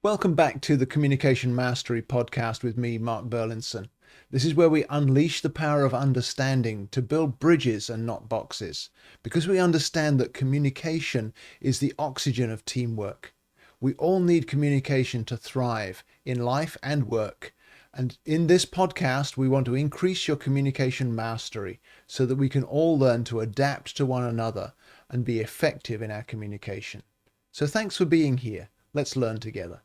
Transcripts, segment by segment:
Welcome back to the Communication Mastery podcast with me, Mark Burlinson. This is where we unleash the power of understanding to build bridges and not boxes, because we understand that communication is the oxygen of teamwork. We all need communication to thrive in life and work. And in this podcast, we want to increase your communication mastery so that we can all learn to adapt to one another and be effective in our communication. So thanks for being here. Let's learn together.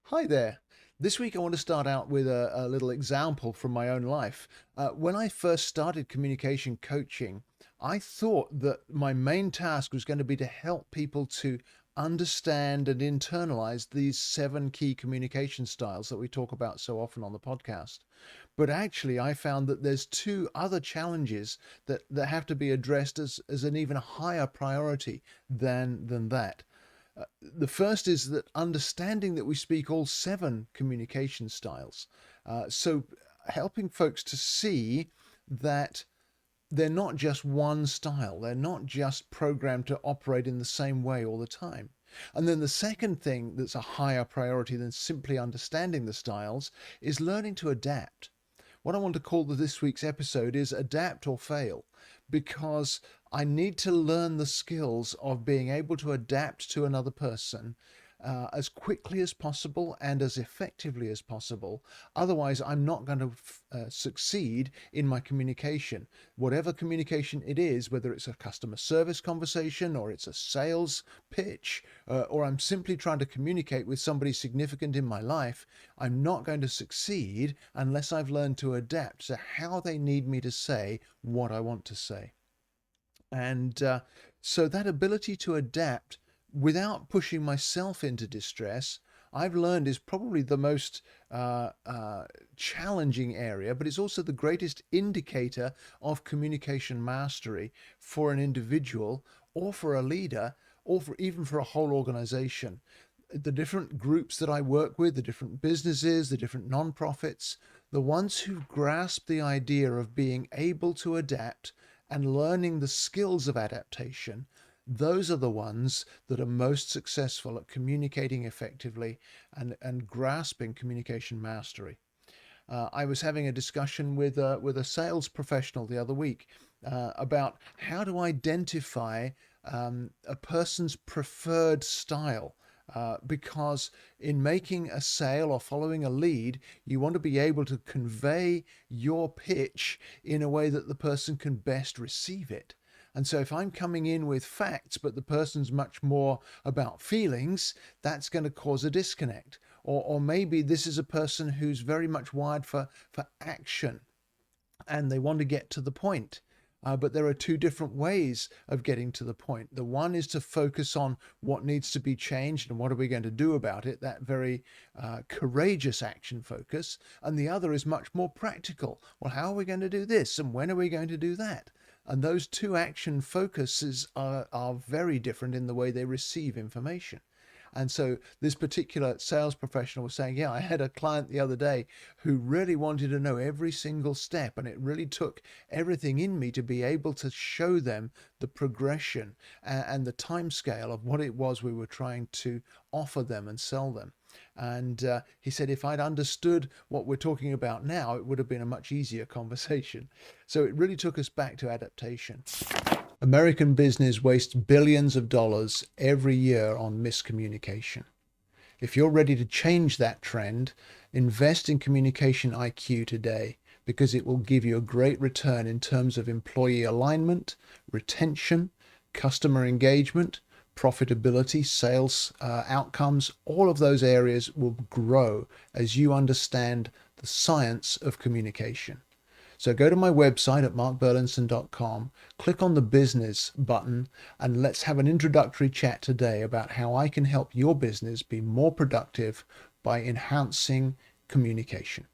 Hi there. This week I want to start out with a little example from my own life. When I first started communication coaching, I thought that my main task was going to be to help people to understand and internalize these 7 key communication styles that we talk about so often on the podcast. But actually, I found that there's 2 other challenges that have to be addressed as an even higher priority than that. The first is that understanding that we speak all 7 communication styles. So helping folks to see that they're not just one style. They're not just programmed to operate in the same way all the time. And then the second thing that's a higher priority than simply understanding the styles is learning to adapt. What I want to call this week's episode is Adapt or Fail, because I need to learn the skills of being able to adapt to another person as quickly as possible and as effectively as possible. Otherwise, I'm not going to succeed in my communication. Whatever communication it is, whether it's a customer service conversation or it's a sales pitch, or I'm simply trying to communicate with somebody significant in my life, I'm not going to succeed unless I've learned to adapt to how they need me to say what I want to say. And so that ability to adapt without pushing myself into distress, I've learned is probably the most challenging area, but it's also the greatest indicator of communication mastery for an individual or for a leader or even for a whole organization. The different groups that I work with, the different businesses, the different nonprofits, the ones who grasp the idea of being able to adapt and learning the skills of adaptation, those are the ones that are most successful at communicating effectively and grasping communication mastery. I was having a discussion with a sales professional the other week about how to identify a person's preferred style. Because in making a sale or following a lead, you want to be able to convey your pitch in a way that the person can best receive it. And so if I'm coming in with facts, but the person's much more about feelings, that's going to cause a disconnect. Or maybe this is a person who's very much wired for action and they want to get to the point. But there are 2 different ways of getting to the point. The one is to focus on what needs to be changed and what are we going to do about it, that very courageous action focus. And the other is much more practical. Well, how are we going to do this? And when are we going to do that? And those 2 action focuses are very different in the way they receive information. And so this particular sales professional was saying, yeah, I had a client the other day who really wanted to know every single step. And it really took everything in me to be able to show them the progression and the time scale of what it was we were trying to offer them and sell them. And he said, if I'd understood what we're talking about now, it would have been a much easier conversation. So it really took us back to adaptation. American business wastes billions of dollars every year on miscommunication. If you're ready to change that trend, invest in communication IQ today, because it will give you a great return in terms of employee alignment, retention, customer engagement, profitability, sales outcomes. All of those areas will grow as you understand the science of communication. So go to my website at markburlinson.com, click on the business button, and let's have an introductory chat today about how I can help your business be more productive by enhancing communication.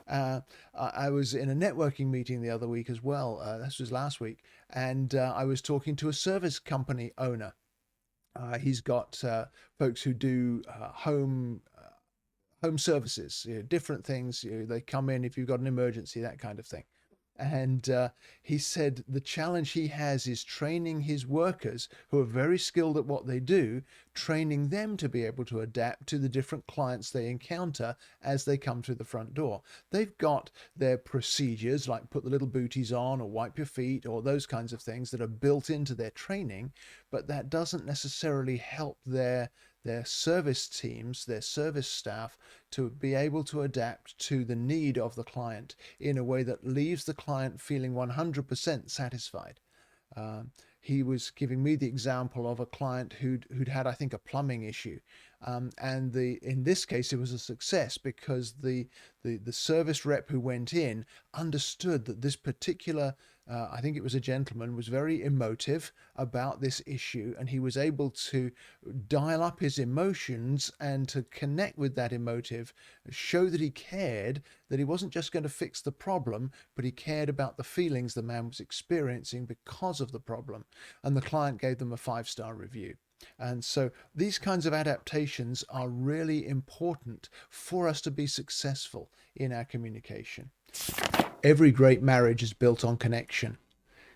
I was in a networking meeting the other week as well. This was last week. And I was talking to a service company owner. He's got folks who do home services, different things. They come in if you've got an emergency, that kind of thing. And he said the challenge he has is training his workers who are very skilled at what they do, training them to be able to adapt to the different clients they encounter as they come through the front door. They've got their procedures like put the little booties on or wipe your feet or those kinds of things that are built into their training, but that doesn't necessarily help their service teams, their service staff, to be able to adapt to the need of the client in a way that leaves the client feeling 100% satisfied. Um, he was giving me the example of a client who'd had, I think, a plumbing issue, and in this case it was a success because the service rep who went in understood that this particular I think it was a gentleman, was very emotive about this issue, and he was able to dial up his emotions and to connect with that emotive, show that he cared, that he wasn't just going to fix the problem, but he cared about the feelings the man was experiencing because of the problem. And the client gave them a 5-star review. And so these kinds of adaptations are really important for us to be successful in our communication. Every great marriage is built on connection.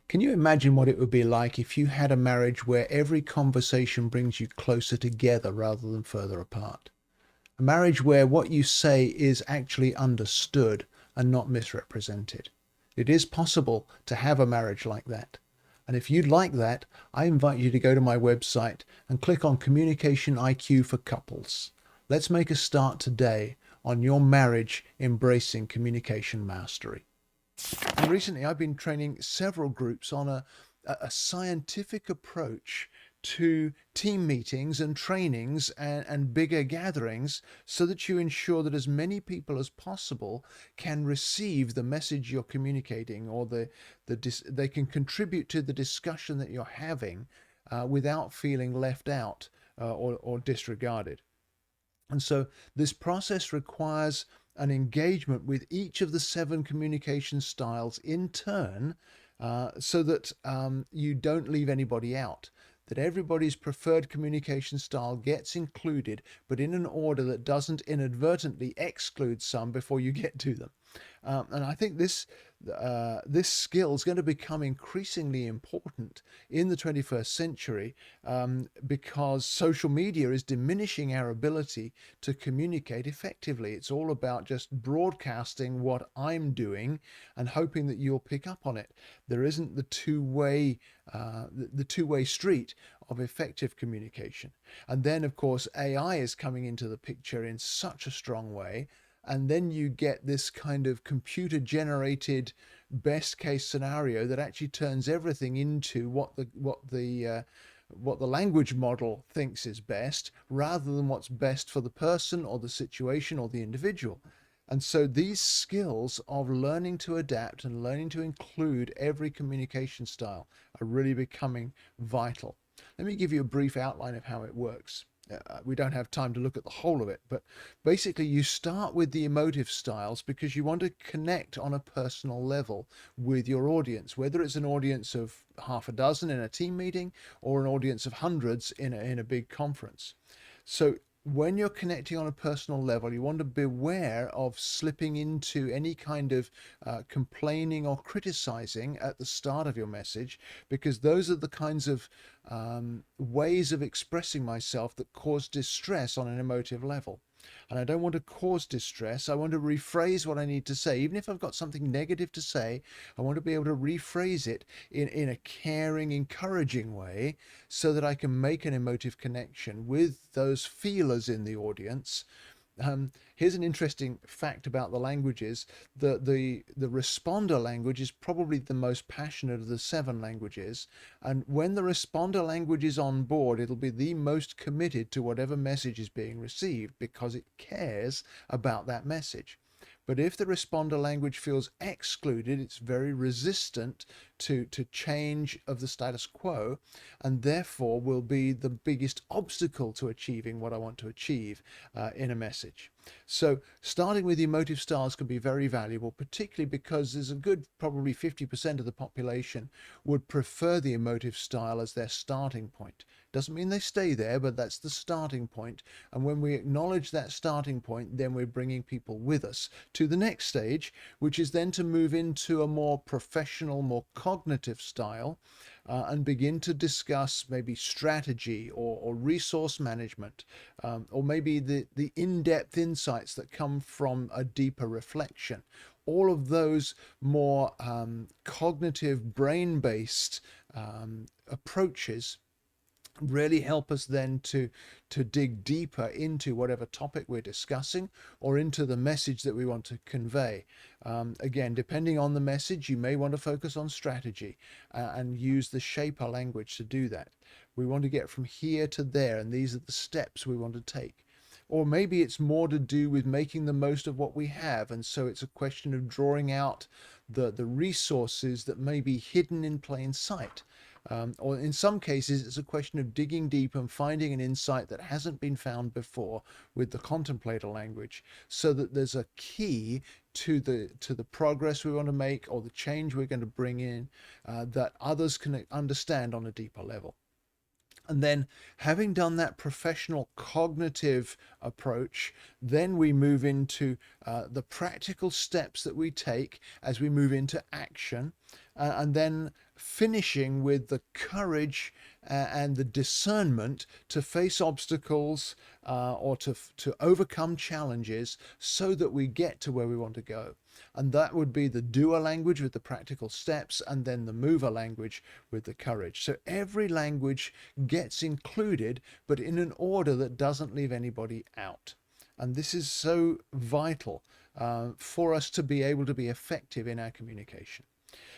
Can you imagine what it would be like if you had a marriage where every conversation brings you closer together rather than further apart? A marriage where what you say is actually understood and not misrepresented. It is possible to have a marriage like that. And if you'd like that, I invite you to go to my website and click on Communication IQ for Couples. Let's make a start today on your marriage embracing communication mastery. And recently I've been training several groups on a scientific approach to team meetings and trainings and bigger gatherings so that you ensure that as many people as possible can receive the message you're communicating, or they can contribute to the discussion that you're having without feeling left out or disregarded. And so this process requires an engagement with each of the 7 communication styles in turn, so that you don't leave anybody out, that everybody's preferred communication style gets included, but in an order that doesn't inadvertently exclude some before you get to them. And I think this skill is going to become increasingly important in the 21st century, because social media is diminishing our ability to communicate effectively. It's all about just broadcasting what I'm doing and hoping that you'll pick up on it. There isn't the two-way street of effective communication. And then, of course, AI is coming into the picture in such a strong way. And then you get this kind of computer generated best case scenario that actually turns everything into what the language model thinks is best, rather than what's best for the person or the situation or the individual. And so these skills of learning to adapt and learning to include every communication style are really becoming vital. Let me give you a brief outline of how it works. We don't have time to look at the whole of it, but basically you start with the emotive styles because you want to connect on a personal level with your audience, whether it's an audience of half a dozen in a team meeting or an audience of hundreds in a big conference. So when you're connecting on a personal level, you want to beware of slipping into any kind of complaining or criticizing at the start of your message, because those are the kinds of ways of expressing myself that cause distress on an emotive level. And I don't want to cause distress. I want to rephrase what I need to say. Even if I've got something negative to say, I want to be able to rephrase it in a caring, encouraging way so that I can make an emotive connection with those feelers in the audience. Here's an interesting fact about the languages. The responder language is probably the most passionate of the 7 languages. And when the responder language is on board, it'll be the most committed to whatever message is being received because it cares about that message. But if the responder language feels excluded, it's very resistant to change of the status quo, and therefore will be the biggest obstacle to achieving what I want to achieve in a message. So starting with the emotive styles can be very valuable, particularly because there's a good probably 50% of the population would prefer the emotive style as their starting point. Doesn't mean they stay there, but that's the starting point. And when we acknowledge that starting point, then we're bringing people with us to the next stage, which is then to move into a more professional, more cognitive style, and begin to discuss maybe strategy or resource management, or maybe the in-depth insights that come from a deeper reflection. All of those more cognitive, brain-based approaches really help us then to dig deeper into whatever topic we're discussing or into the message that we want to convey. Again, depending on the message, you may want to focus on strategy and use the shaper language to do that. We want to get from here to there, and these are the steps we want to take. Or maybe it's more to do with making the most of what we have, and so it's a question of drawing out the resources that may be hidden in plain sight. Or in some cases, it's a question of digging deep and finding an insight that hasn't been found before with the contemplator language, so that there's a key to the progress we want to make or the change we're going to bring in, that others can understand on a deeper level. And then, having done that professional cognitive approach, then we move into the practical steps that we take as we move into action, and then finishing with the courage and the discernment to face obstacles, or to overcome challenges so that we get to where we want to go. And that would be the doer language with the practical steps, and then the mover language with the courage. So every language gets included, but in an order that doesn't leave anybody out. And this is so vital for us to be able to be effective in our communication.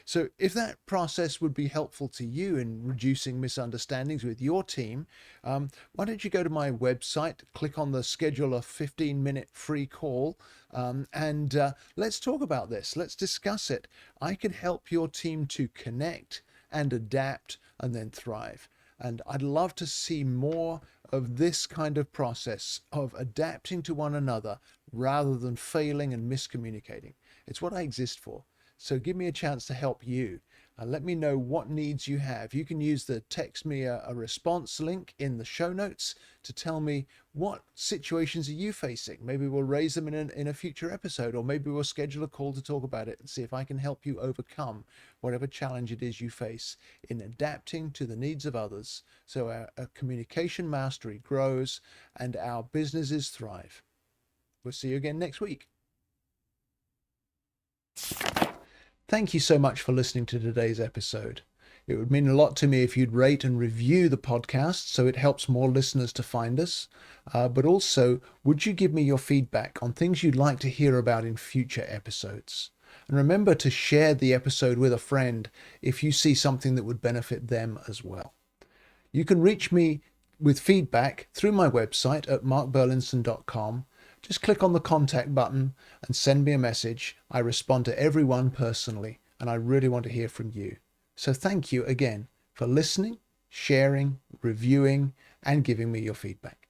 So if that process would be helpful to you in reducing misunderstandings with your team, why don't you go to my website, click on the schedule a 15-minute free call, and let's talk about this. Let's discuss it. I can help your team to connect and adapt and then thrive. And I'd love to see more of this kind of process of adapting to one another rather than failing and miscommunicating. It's what I exist for. So give me a chance to help you. Let me know what needs you have. You can use the text me a response link in the show notes to tell me what situations are you facing. Maybe we'll raise them in a future episode, or maybe we'll schedule a call to talk about it and see if I can help you overcome whatever challenge it is you face in adapting to the needs of others, so our communication mastery grows and our businesses thrive. We'll see you again next week. Thank you so much for listening to today's episode. It would mean a lot to me if you'd rate and review the podcast so it helps more listeners to find us. But also, would you give me your feedback on things you'd like to hear about in future episodes? And remember to share the episode with a friend if you see something that would benefit them as well. You can reach me with feedback through my website at markburlinson.com. Just click on the contact button and send me a message. I respond to everyone personally, and I really want to hear from you. So thank you again for listening, sharing, reviewing, and giving me your feedback.